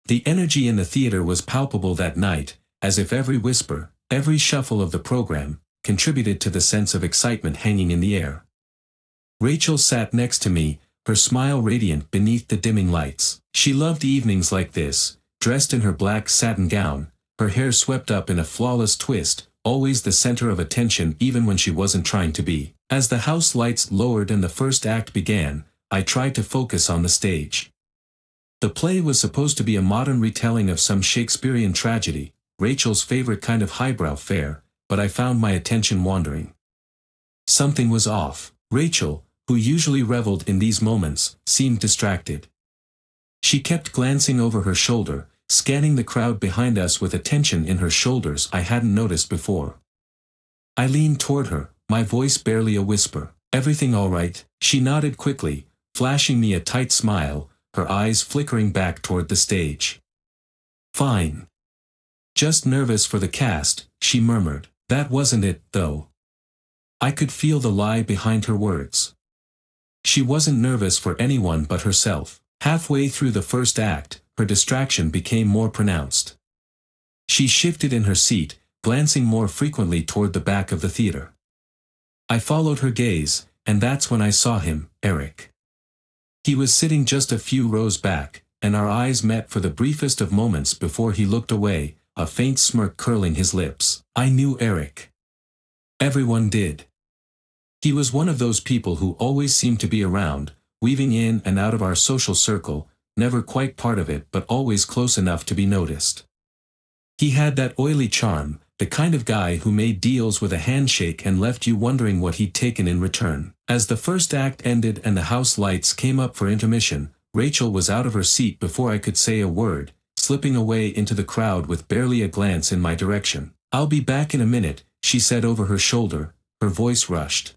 The energy in the theater was palpable that night, as if every whisper, every shuffle of the program, contributed to the sense of excitement hanging in the air. Rachel sat next to me, her smile radiant beneath the dimming lights. She loved evenings like this, dressed in her black satin gown, her hair swept up in a flawless twist, always the center of attention even when she wasn't trying to be. As the house lights lowered and the first act began, I tried to focus on the stage. The play was supposed to be a modern retelling of some Shakespearean tragedy, Rachel's favorite kind of highbrow fare, but I found my attention wandering. Something was off. Rachel, who usually reveled in these moments, seemed distracted. She kept glancing over her shoulder, scanning the crowd behind us with a tension in her shoulders I hadn't noticed before. I leaned toward her, my voice barely a whisper. "Everything all right?" She nodded quickly, flashing me a tight smile, her eyes flickering back toward the stage. "Fine. Just nervous for the cast," she murmured. That wasn't it, though. I could feel the lie behind her words. She wasn't nervous for anyone but herself. Halfway through the first act, her distraction became more pronounced. She shifted in her seat, glancing more frequently toward the back of the theater. I followed her gaze, and that's when I saw him, Eric. He was sitting just a few rows back, and our eyes met for the briefest of moments before he looked away, a faint smirk curling his lips. I knew Eric. Everyone did. He was one of those people who always seemed to be around, weaving in and out of our social circle, never quite part of it but always close enough to be noticed. He had that oily charm, the kind of guy who made deals with a handshake and left you wondering what he'd taken in return. As the first act ended and the house lights came up for intermission, Rachel was out of her seat before I could say a word, slipping away into the crowd with barely a glance in my direction. "I'll be back in a minute," she said over her shoulder, her voice rushed.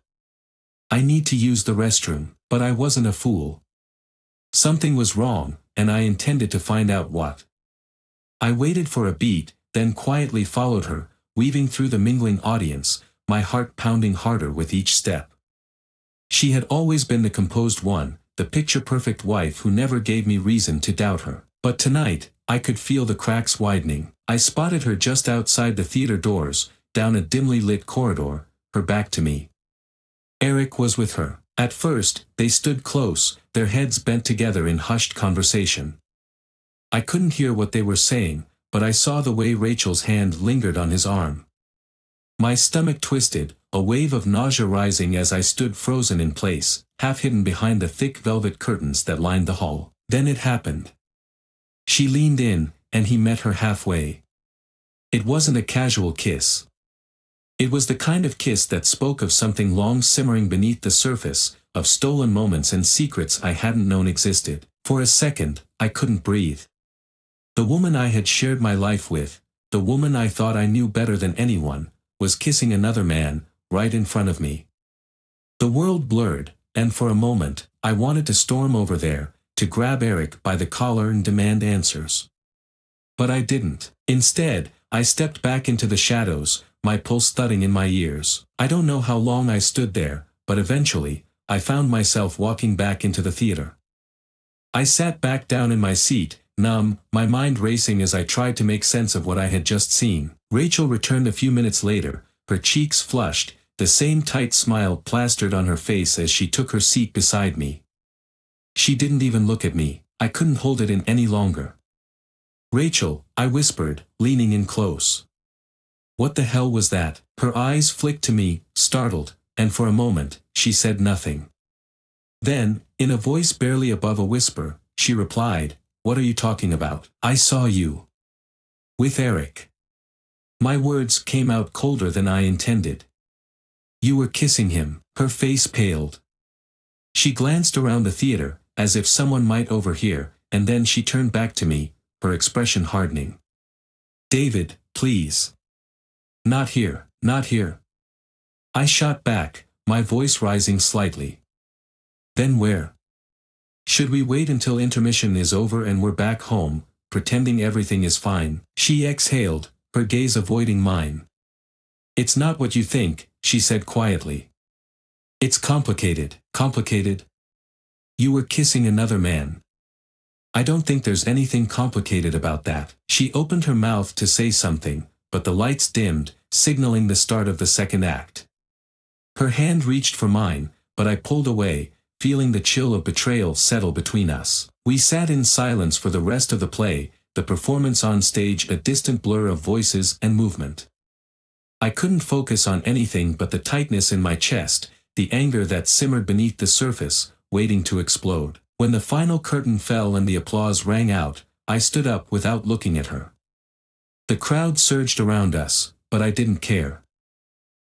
"I need to use the restroom." But I wasn't a fool. Something was wrong, and I intended to find out what. I waited for a beat, then quietly followed her, weaving through the mingling audience, my heart pounding harder with each step. She had always been the composed one, the picture-perfect wife who never gave me reason to doubt her. But tonight, I could feel the cracks widening. I spotted her just outside the theater doors, down a dimly lit corridor, her back to me. Eric was with her. At first, they stood close, their heads bent together in hushed conversation. I couldn't hear what they were saying, but I saw the way Rachel's hand lingered on his arm. My stomach twisted, a wave of nausea rising as I stood frozen in place, half hidden behind the thick velvet curtains that lined the hall. Then it happened. She leaned in, and he met her halfway. It wasn't a casual kiss. It was the kind of kiss that spoke of something long simmering beneath the surface, of stolen moments and secrets I hadn't known existed. For a second, I couldn't breathe. The woman I had shared my life with, the woman I thought I knew better than anyone, was kissing another man, right in front of me. The world blurred, and for a moment, I wanted to storm over there, to grab Eric by the collar and demand answers. But I didn't. Instead, I stepped back into the shadows, my pulse thudding in my ears. I don't know how long I stood there, but eventually, I found myself walking back into the theater. I sat back down in my seat, numb, my mind racing as I tried to make sense of what I had just seen. Rachel returned a few minutes later, her cheeks flushed, the same tight smile plastered on her face as she took her seat beside me. She didn't even look at me. I couldn't hold it in any longer. "Rachel," I whispered, leaning in close. "What the hell was that?" Her eyes flicked to me, startled, and for a moment, she said nothing. Then, in a voice barely above a whisper, she replied, "What are you talking about?" "I saw you. With Eric." My words came out colder than I intended. "You were kissing him." Her face paled. She glanced around the theater, as if someone might overhear, and then she turned back to me, her expression hardening. "David, please. Not here, not here." I shot back, my voice rising slightly. "Then where? Should we wait until intermission is over and we're back home, pretending everything is fine?" She exhaled, her gaze avoiding mine. "It's not what you think," she said quietly. "It's complicated." "Complicated? You were kissing another man." I don't think there's anything complicated about that. She opened her mouth to say something, but the lights dimmed, signaling the start of the second act. Her hand reached for mine, but I pulled away, feeling the chill of betrayal settle between us. We sat in silence for the rest of the play, the performance on stage a distant blur of voices and movement. I couldn't focus on anything but the tightness in my chest, the anger that simmered beneath the surface, waiting to explode. When the final curtain fell and the applause rang out, I stood up without looking at her. The crowd surged around us, but I didn't care.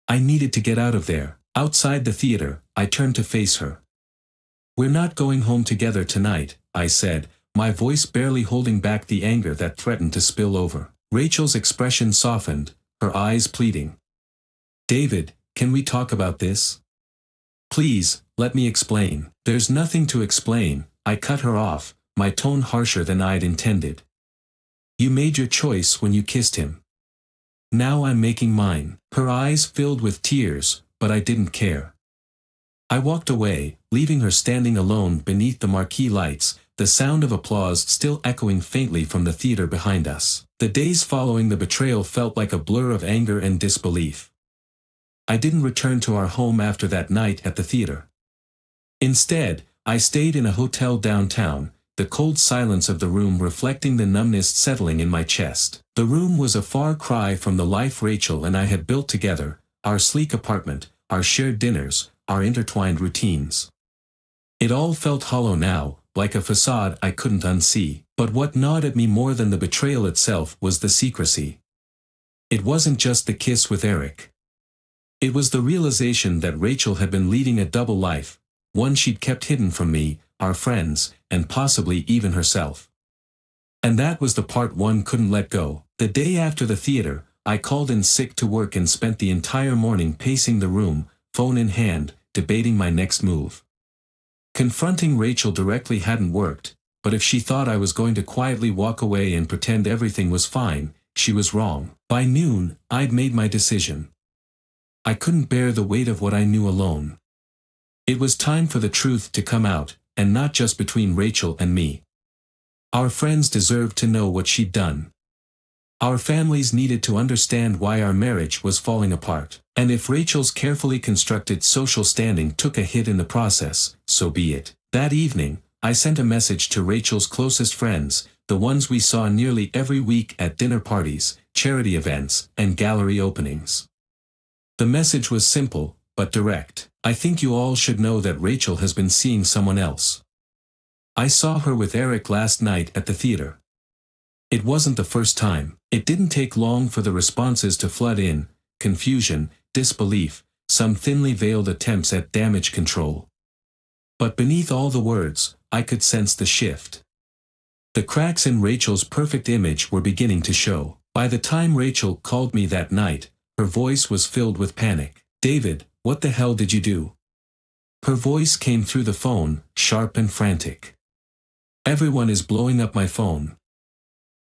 I needed to get out of there. Outside the theater, I turned to face her. "We're not going home together tonight," I said, my voice barely holding back the anger that threatened to spill over. Rachel's expression softened, her eyes pleading. "David, can we talk about this? Please, let me explain." "There's nothing to explain," I cut her off, my tone harsher than I'd intended. "You made your choice when you kissed him. Now I'm making mine." Her eyes filled with tears, but I didn't care. I walked away, leaving her standing alone beneath the marquee lights, the sound of applause still echoing faintly from the theater behind us. The days following the betrayal felt like a blur of anger and disbelief. I didn't return to our home after that night at the theater. Instead, I stayed in a hotel downtown, the cold silence of the room reflecting the numbness settling in my chest. The room was a far cry from the life Rachel and I had built together, our sleek apartment, our shared dinners, our intertwined routines. It all felt hollow now, like a facade I couldn't unsee. But what gnawed at me more than the betrayal itself was the secrecy. It wasn't just the kiss with Eric. It was the realization that Rachel had been leading a double life, one she'd kept hidden from me, our friends, and possibly even herself. And that was the part one couldn't let go. The day after the theater, I called in sick to work and spent the entire morning pacing the room, phone in hand, debating my next move. Confronting Rachel directly hadn't worked, but if she thought I was going to quietly walk away and pretend everything was fine, she was wrong. By noon, I'd made my decision. I couldn't bear the weight of what I knew alone. It was time for the truth to come out, and not just between Rachel and me. Our friends deserved to know what she'd done. Our families needed to understand why our marriage was falling apart. And if Rachel's carefully constructed social standing took a hit in the process, so be it. That evening, I sent a message to Rachel's closest friends, the ones we saw nearly every week at dinner parties, charity events, and gallery openings. The message was simple, but direct. "I think you all should know that Rachel has been seeing someone else. I saw her with Eric last night at the theater." It wasn't the first time. It didn't take long for the responses to flood in: confusion, disbelief, some thinly veiled attempts at damage control. But beneath all the words, I could sense the shift. The cracks in Rachel's perfect image were beginning to show. By the time Rachel called me that night, her voice was filled with panic. "David, what the hell did you do?" Her voice came through the phone, sharp and frantic. "Everyone is blowing up my phone.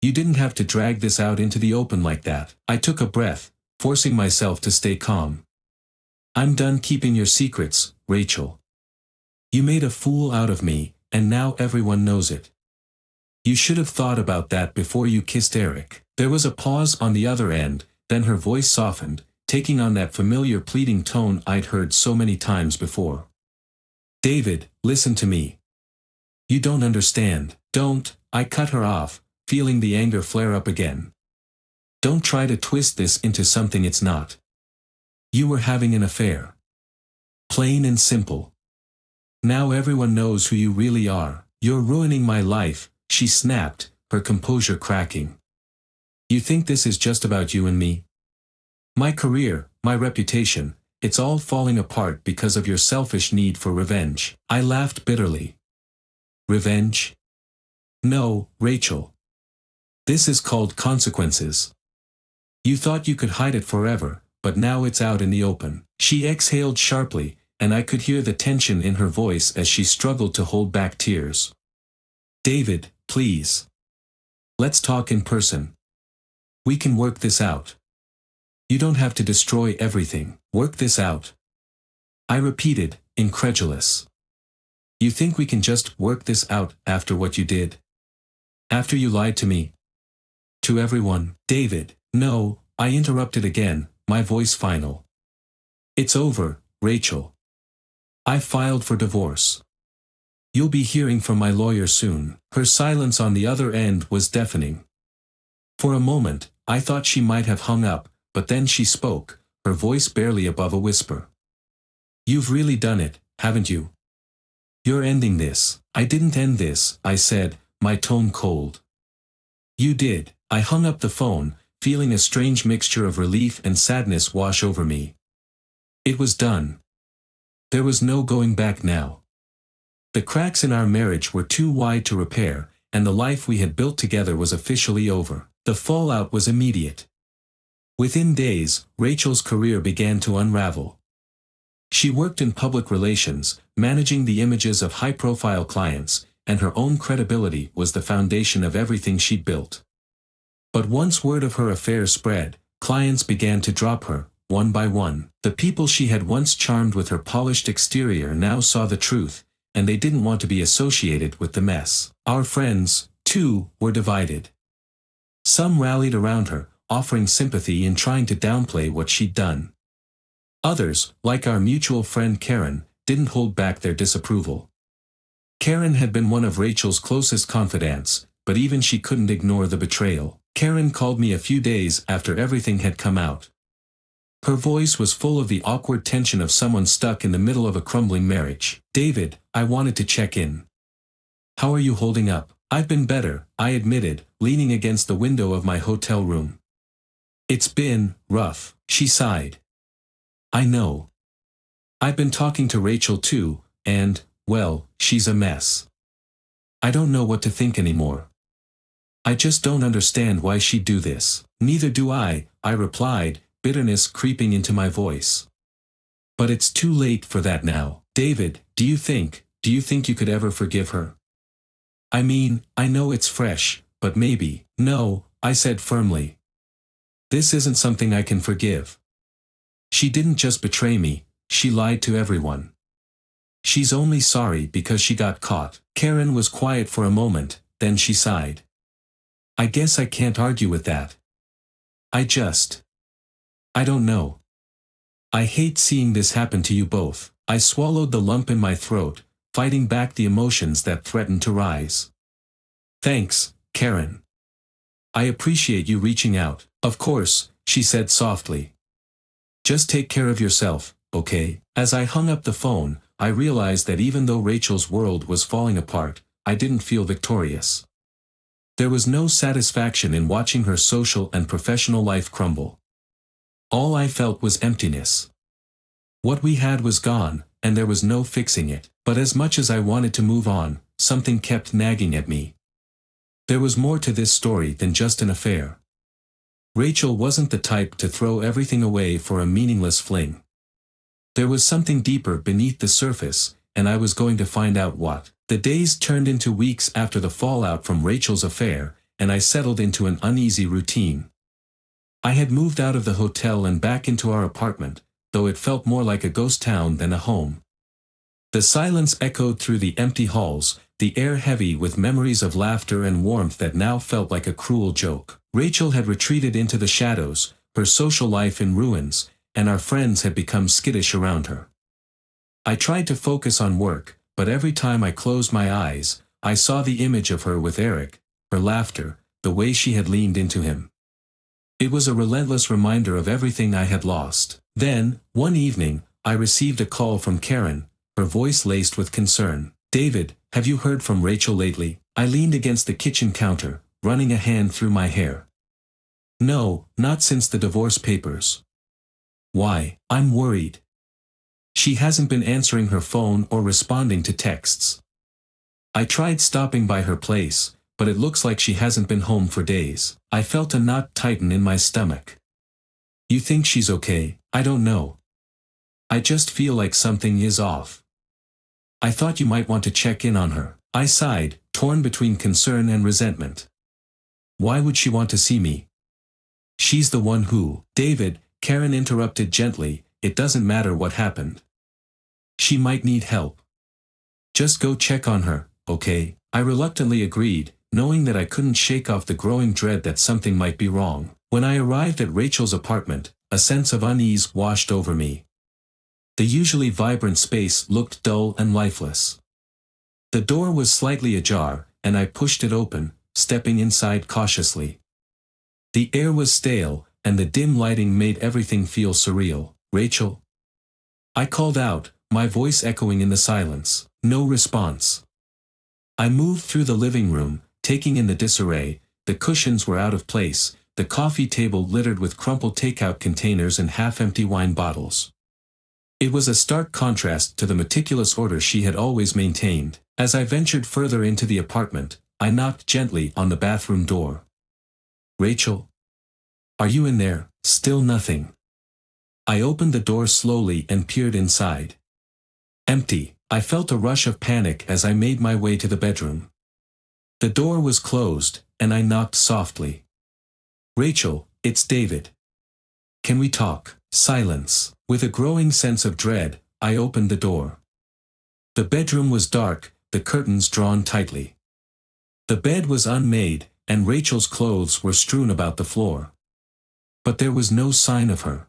You didn't have to drag this out into the open like that." I took a breath, forcing myself to stay calm. "I'm done keeping your secrets, Rachel. You made a fool out of me, and now everyone knows it. You should have thought about that before you kissed Eric." There was a pause on the other end, then her voice softened, taking on that familiar pleading tone I'd heard so many times before. "David, listen to me. You don't understand." "Don't," I cut her off, feeling the anger flare up again. "Don't try to twist this into something it's not. You were having an affair. Plain and simple. Now everyone knows who you really are." "You're ruining my life," she snapped, her composure cracking. "You think this is just about you and me? My career, my reputation, it's all falling apart because of your selfish need for revenge." I laughed bitterly. "Revenge? No, Rachel. This is called consequences. You thought you could hide it forever, but now it's out in the open." She exhaled sharply, and I could hear the tension in her voice as she struggled to hold back tears. "David, please. Let's talk in person. We can work this out. You don't have to destroy everything." "Work this out?" I repeated, incredulous. "You think we can just work this out after what you did?" After you lied to me? To everyone. David, no, I interrupted again, my voice final. It's over, Rachel. I filed for divorce. You'll be hearing from my lawyer soon. Her silence on the other end was deafening. For a moment, I thought she might have hung up, but then she spoke, her voice barely above a whisper. You've really done it, haven't you? You're ending this. I didn't end this, I said, my tone cold. You did. I hung up the phone, feeling a strange mixture of relief and sadness wash over me. It was done. There was no going back now. The cracks in our marriage were too wide to repair, and the life we had built together was officially over. The fallout was immediate. Within days, Rachel's career began to unravel. She worked in public relations, managing the images of high-profile clients, and her own credibility was the foundation of everything she'd built. But once word of her affair spread, clients began to drop her, one by one. The people she had once charmed with her polished exterior now saw the truth, and they didn't want to be associated with the mess. Our friends, too, were divided. Some rallied around her, offering sympathy and trying to downplay what she'd done. Others, like our mutual friend Karen, didn't hold back their disapproval. Karen had been one of Rachel's closest confidants, but even she couldn't ignore the betrayal. Karen called me a few days after everything had come out. Her voice was full of the awkward tension of someone stuck in the middle of a crumbling marriage. David, I wanted to check in. How are you holding up? I've been better, I admitted, leaning against the window of my hotel room. It's been rough, she sighed. I know. I've been talking to Rachel too, and, well, she's a mess. I don't know what to think anymore. I just don't understand why she'd do this. Neither do I replied, bitterness creeping into my voice. But it's too late for that now. David, do you think you could ever forgive her? I mean, I know it's fresh, but maybe. No, I said firmly. This isn't something I can forgive. She didn't just betray me, she lied to everyone. She's only sorry because she got caught. Karen was quiet for a moment, then she sighed. I guess I can't argue with that. I don't know. I hate seeing this happen to you both. I swallowed the lump in my throat, fighting back the emotions that threatened to rise. Thanks, Karen. I appreciate you reaching out. Of course, she said softly. Just take care of yourself, okay? As I hung up the phone, I realized that even though Rachel's world was falling apart, I didn't feel victorious. There was no satisfaction in watching her social and professional life crumble. All I felt was emptiness. What we had was gone, and there was no fixing it. But as much as I wanted to move on, something kept nagging at me. There was more to this story than just an affair. Rachel wasn't the type to throw everything away for a meaningless fling. There was something deeper beneath the surface, and I was going to find out what. The days turned into weeks after the fallout from Rachel's affair, and I settled into an uneasy routine. I had moved out of the hotel and back into our apartment, though it felt more like a ghost town than a home. The silence echoed through the empty halls, the air heavy with memories of laughter and warmth that now felt like a cruel joke. Rachel had retreated into the shadows, her social life in ruins, and our friends had become skittish around her. I tried to focus on work, but every time I closed my eyes, I saw the image of her with Eric, her laughter, the way she had leaned into him. It was a relentless reminder of everything I had lost. Then, one evening, I received a call from Karen, her voice laced with concern. David, have you heard from Rachel lately? I leaned against the kitchen counter, running a hand through my hair. No, not since the divorce papers. Why? I'm worried. She hasn't been answering her phone or responding to texts. I tried stopping by her place, but it looks like she hasn't been home for days. I felt a knot tighten in my stomach. You think she's okay? I don't know. I just feel like something is off. I thought you might want to check in on her. I sighed, torn between concern and resentment. Why would she want to see me? She's the one who. David, Karen interrupted gently, it doesn't matter what happened. She might need help. Just go check on her, okay? I reluctantly agreed, knowing that I couldn't shake off the growing dread that something might be wrong. When I arrived at Rachel's apartment, a sense of unease washed over me. The usually vibrant space looked dull and lifeless. The door was slightly ajar, and I pushed it open, stepping inside cautiously. The air was stale, and the dim lighting made everything feel surreal. "Rachel?" I called out, my voice echoing in the silence. No response. I moved through the living room, taking in the disarray. The cushions were out of place, the coffee table littered with crumpled takeout containers and half-empty wine bottles. It was a stark contrast to the meticulous order she had always maintained. As I ventured further into the apartment, I knocked gently on the bathroom door. "Rachel? Are you in there?" Still nothing. I opened the door slowly and peered inside. Empty. I felt a rush of panic as I made my way to the bedroom. The door was closed, and I knocked softly. "Rachel, it's David. Can we talk?" Silence. With a growing sense of dread, I opened the door. The bedroom was dark, the curtains drawn tightly. The bed was unmade, and Rachel's clothes were strewn about the floor. But there was no sign of her.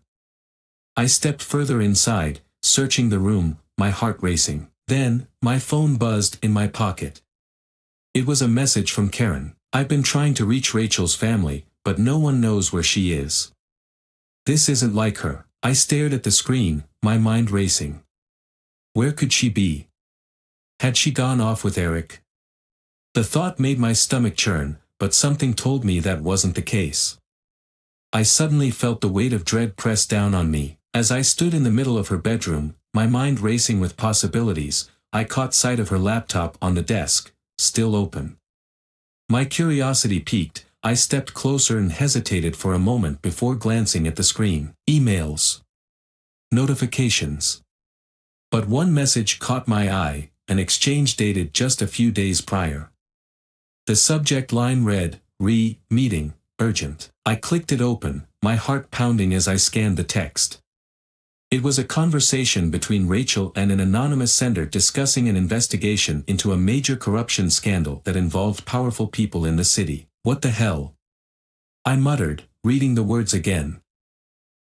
I stepped further inside, searching the room, my heart racing. Then, my phone buzzed in my pocket. It was a message from Karen. "I've been trying to reach Rachel's family, but no one knows where she is. This isn't like her." I stared at the screen, my mind racing. Where could she be? Had she gone off with Eric? The thought made my stomach churn, but something told me that wasn't the case. I suddenly felt the weight of dread press down on me. As I stood in the middle of her bedroom, my mind racing with possibilities, I caught sight of her laptop on the desk, still open. My curiosity piqued. I stepped closer and hesitated for a moment before glancing at the screen. Emails. Notifications. But one message caught my eye, an exchange dated just a few days prior. The subject line read, "Meeting, urgent." I clicked it open, my heart pounding as I scanned the text. It was a conversation between Rachel and an anonymous sender discussing an investigation into a major corruption scandal that involved powerful people in the city. "What the hell?" I muttered, reading the words again.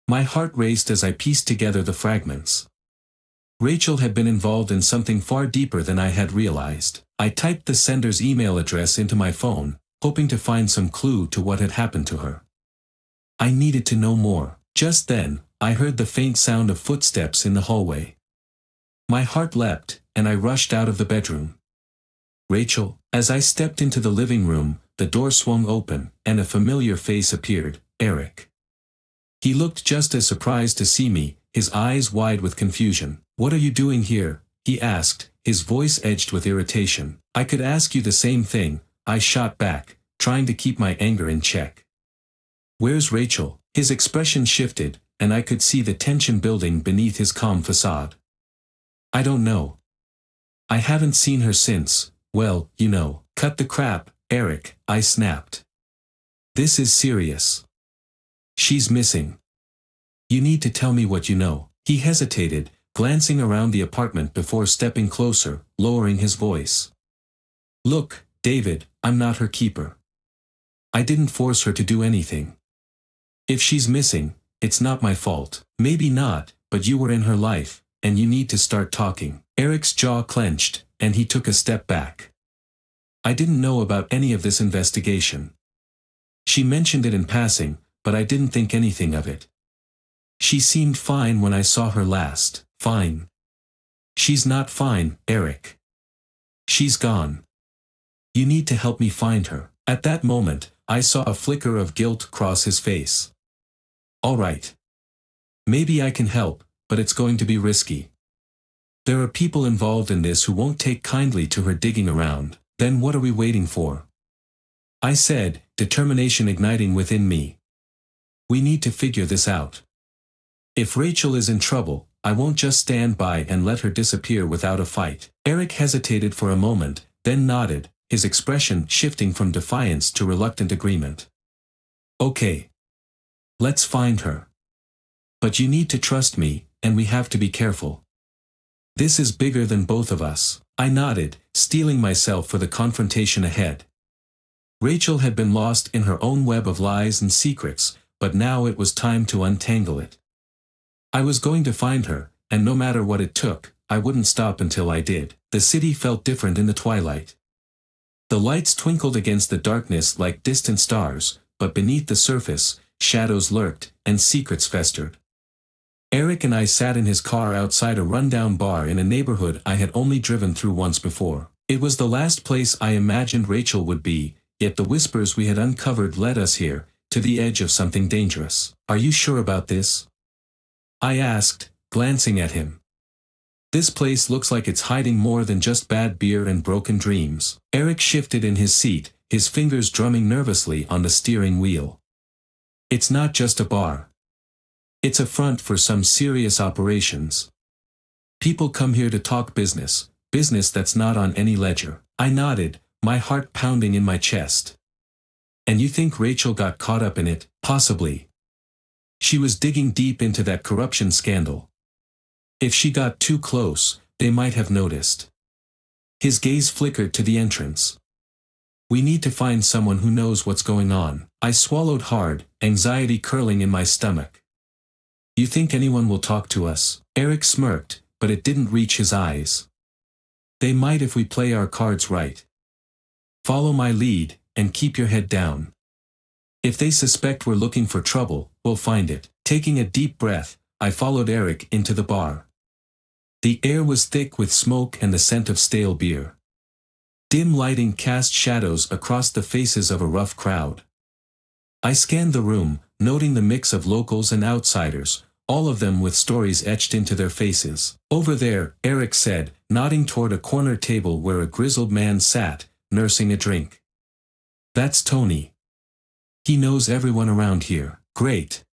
My heart raced as I pieced together the fragments. Rachel had been involved in something far deeper than I had realized. I typed the sender's email address into my phone, hoping to find some clue to what had happened to her. I needed to know more. Just then, I heard the faint sound of footsteps in the hallway. My heart leapt, and I rushed out of the bedroom. "Rachel?" As I stepped into the living room, the door swung open, and a familiar face appeared, Eric. He looked just as surprised to see me, his eyes wide with confusion. "What are you doing here?" he asked, his voice edged with irritation. "I could ask you the same thing," I shot back, trying to keep my anger in check. "Where's Rachel?" His expression shifted, and I could see the tension building beneath his calm facade. "I don't know. I haven't seen her since, well, you know." "Cut the crap, Eric," I snapped. "This is serious. She's missing. You need to tell me what you know." He hesitated, glancing around the apartment before stepping closer, lowering his voice. "Look, David, I'm not her keeper. I didn't force her to do anything. If she's missing, it's not my fault." "Maybe not, but you were in her life, and you need to start talking." Eric's jaw clenched, and he took a step back. "I didn't know about any of this investigation. She mentioned it in passing, but I didn't think anything of it. She seemed fine when I saw her last." "Fine? She's not fine, Eric. She's gone. You need to help me find her." At that moment, I saw a flicker of guilt cross his face. "All right. Maybe I can help, but it's going to be risky. There are people involved in this who won't take kindly to her digging around." "Then what are we waiting for?" I said, determination igniting within me. "We need to figure this out. If Rachel is in trouble, I won't just stand by and let her disappear without a fight." Eric hesitated for a moment, then nodded, his expression shifting from defiance to reluctant agreement. "Okay. Let's find her. But you need to trust me, and we have to be careful. This is bigger than both of us." I nodded, steeling myself for the confrontation ahead. Rachel had been lost in her own web of lies and secrets, but now it was time to untangle it. I was going to find her, and no matter what it took, I wouldn't stop until I did. The city felt different in the twilight. The lights twinkled against the darkness like distant stars, but beneath the surface, shadows lurked, and secrets festered. Eric and I sat in his car outside a rundown bar in a neighborhood I had only driven through once before. It was the last place I imagined Rachel would be, yet the whispers we had uncovered led us here, to the edge of something dangerous. "Are you sure about this?" I asked, glancing at him. "This place looks like it's hiding more than just bad beer and broken dreams." Eric shifted in his seat, his fingers drumming nervously on the steering wheel. "It's not just a bar. It's a front for some serious operations. People come here to talk business, business that's not on any ledger." I nodded, my heart pounding in my chest. "And you think Rachel got caught up in it?" "Possibly. She was digging deep into that corruption scandal. If she got too close, they might have noticed." His gaze flickered to the entrance. "We need to find someone who knows what's going on." I swallowed hard, anxiety curling in my stomach. "You think anyone will talk to us?" Eric smirked, but it didn't reach his eyes. "They might if we play our cards right. Follow my lead, and keep your head down. If they suspect we're looking for trouble, we'll find it." Taking a deep breath, I followed Eric into the bar. The air was thick with smoke and the scent of stale beer. Dim lighting cast shadows across the faces of a rough crowd. I scanned the room, noting the mix of locals and outsiders, all of them with stories etched into their faces. "Over there," Eric said, nodding toward a corner table where a grizzled man sat, nursing a drink. "That's Tony. He knows everyone around here." "Great.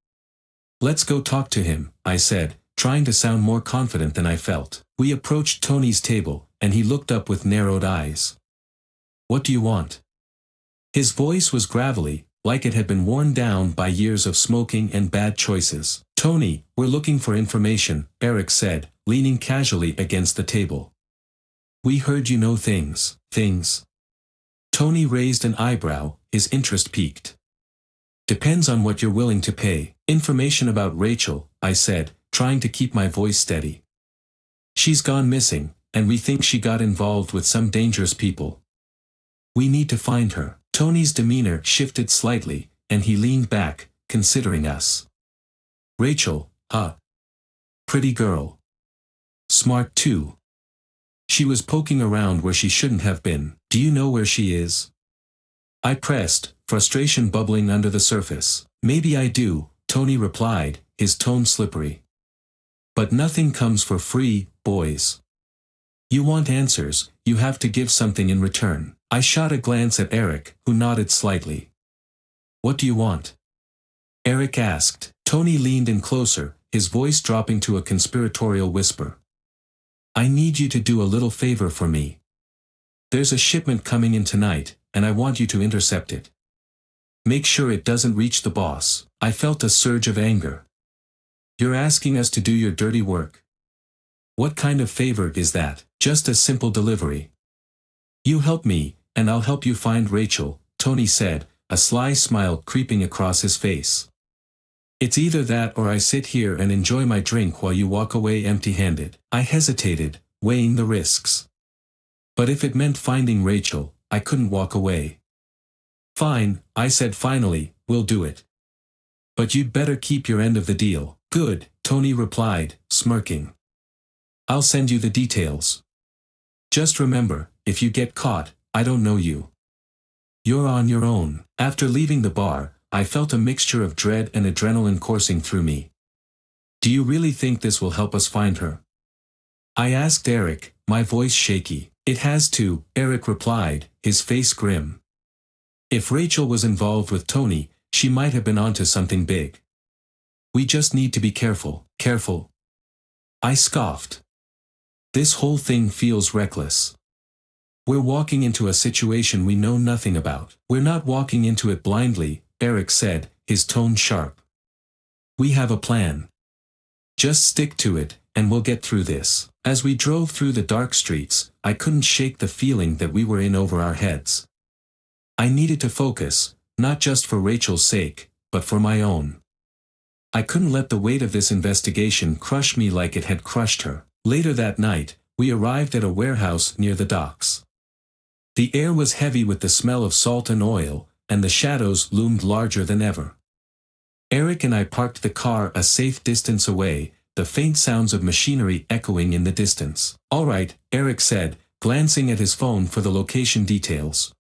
Let's go talk to him," I said, trying to sound more confident than I felt. We approached Tony's table, and he looked up with narrowed eyes. "What do you want?" His voice was gravelly, like it had been worn down by years of smoking and bad choices. "Tony, we're looking for information," Eric said, leaning casually against the table. "We heard you know things." "Things?" Tony raised an eyebrow, his interest piqued. "Depends on what you're willing to pay." "Information about Rachel," I said, trying to keep my voice steady. "She's gone missing, and we think she got involved with some dangerous people. We need to find her." Tony's demeanor shifted slightly, and he leaned back, considering us. "Rachel, huh? Pretty girl. Smart too. She was poking around where she shouldn't have been. Do you know where she is?" I pressed, frustration bubbling under the surface. "Maybe I do," Tony replied, his tone slippery. "But nothing comes for free, boys. You want answers, you have to give something in return." I shot a glance at Eric, who nodded slightly. "What do you want?" Eric asked. Tony leaned in closer, his voice dropping to a conspiratorial whisper. "I need you to do a little favor for me. There's a shipment coming in tonight, and I want you to intercept it. Make sure it doesn't reach the boss." I felt a surge of anger. "You're asking us to do your dirty work? What kind of favor is that?" "Just a simple delivery. You help me, and I'll help you find Rachel," Tony said, a sly smile creeping across his face. "It's either that or I sit here and enjoy my drink while you walk away empty-handed." I hesitated, weighing the risks. But if it meant finding Rachel, I couldn't walk away. "Fine," I said finally, "we'll do it. But you'd better keep your end of the deal." "Good," Tony replied, smirking. "I'll send you the details. Just remember, if you get caught, I don't know you. You're on your own." After leaving the bar, I felt a mixture of dread and adrenaline coursing through me. "Do you really think this will help us find her?" I asked Eric, my voice shaky. "It has to," Eric replied, his face grim. "If Rachel was involved with Tony, she might have been onto something big. We just need to be careful." "Careful?" I scoffed. "This whole thing feels reckless. We're walking into a situation we know nothing about." "We're not walking into it blindly," Eric said, his tone sharp. "We have a plan. Just stick to it, and we'll get through this." As we drove through the dark streets, I couldn't shake the feeling that we were in over our heads. I needed to focus, not just for Rachel's sake, but for my own. I couldn't let the weight of this investigation crush me like it had crushed her. Later that night, we arrived at a warehouse near the docks. The air was heavy with the smell of salt and oil, and the shadows loomed larger than ever. Eric and I parked the car a safe distance away, the faint sounds of machinery echoing in the distance. "All right," Eric said, glancing at his phone for the location details.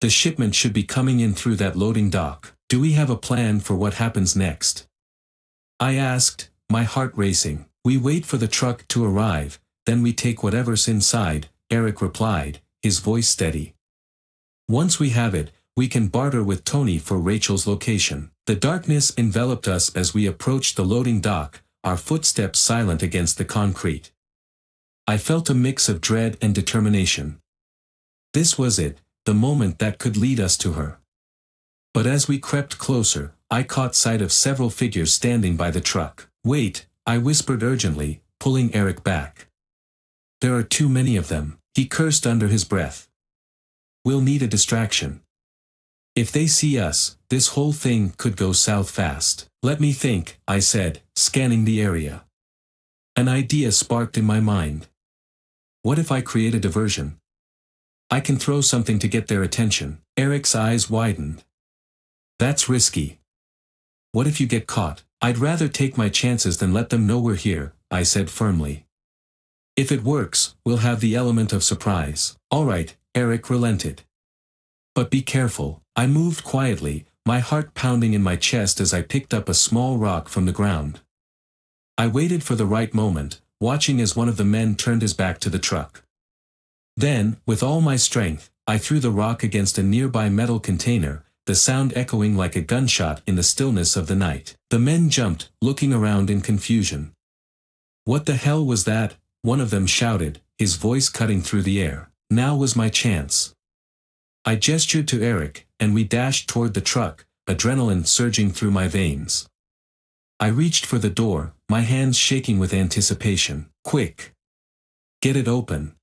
"The shipment should be coming in through that loading dock. Do we have a plan for what happens next?" I asked, my heart racing. "We wait for the truck to arrive, then we take whatever's inside," Eric replied, his voice steady. "Once we have it, we can barter with Tony for Rachel's location." The darkness enveloped us as we approached the loading dock, our footsteps silent against the concrete. I felt a mix of dread and determination. This was it, the moment that could lead us to her. But as we crept closer, I caught sight of several figures standing by the truck. "Wait," I whispered urgently, pulling Eric back. "There are too many of them," he cursed under his breath. "We'll need a distraction. If they see us, this whole thing could go south fast." "Let me think," I said, scanning the area. An idea sparked in my mind. What if I create a diversion? I can throw something to get their attention. Eric's eyes widened. "That's risky. What if you get caught?" "I'd rather take my chances than let them know we're here," I said firmly. "If it works, we'll have the element of surprise." "All right," Eric relented. "But be careful." I moved quietly, my heart pounding in my chest as I picked up a small rock from the ground. I waited for the right moment, watching as one of the men turned his back to the truck. Then, with all my strength, I threw the rock against a nearby metal container, the sound echoing like a gunshot in the stillness of the night. The men jumped, looking around in confusion. "What the hell was that?" one of them shouted, his voice cutting through the air. Now was my chance. I gestured to Eric, and we dashed toward the truck, adrenaline surging through my veins. I reached for the door, my hands shaking with anticipation. "Quick! Get it open!"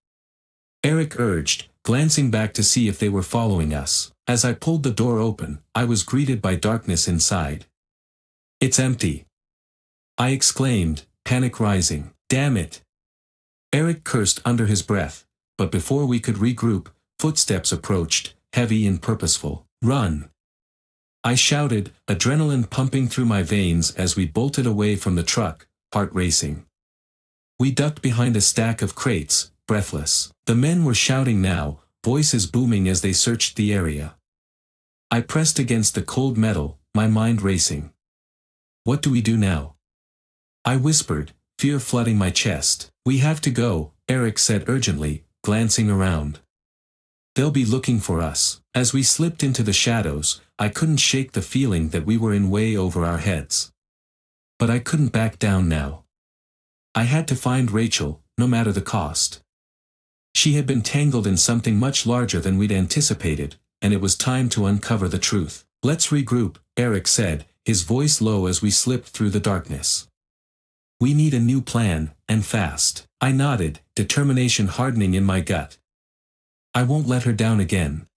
Eric urged, glancing back to see if they were following us. As I pulled the door open, I was greeted by darkness inside. "It's empty!" I exclaimed, panic rising. "Damn it!" Eric cursed under his breath, but before we could regroup, footsteps approached, heavy and purposeful. "Run!" I shouted, adrenaline pumping through my veins as we bolted away from the truck, heart racing. We ducked behind a stack of crates, breathless. The men were shouting now, voices booming as they searched the area. I pressed against the cold metal, my mind racing. "What do we do now?" I whispered, fear flooding my chest. "We have to go," Eric said urgently, glancing around. "They'll be looking for us." As we slipped into the shadows, I couldn't shake the feeling that we were in way over our heads. But I couldn't back down now. I had to find Rachel, no matter the cost. She had been tangled in something much larger than we'd anticipated, and it was time to uncover the truth. "Let's regroup," Eric said, his voice low as we slipped through the darkness. "We need a new plan, and fast." I nodded, determination hardening in my gut. "I won't let her down again."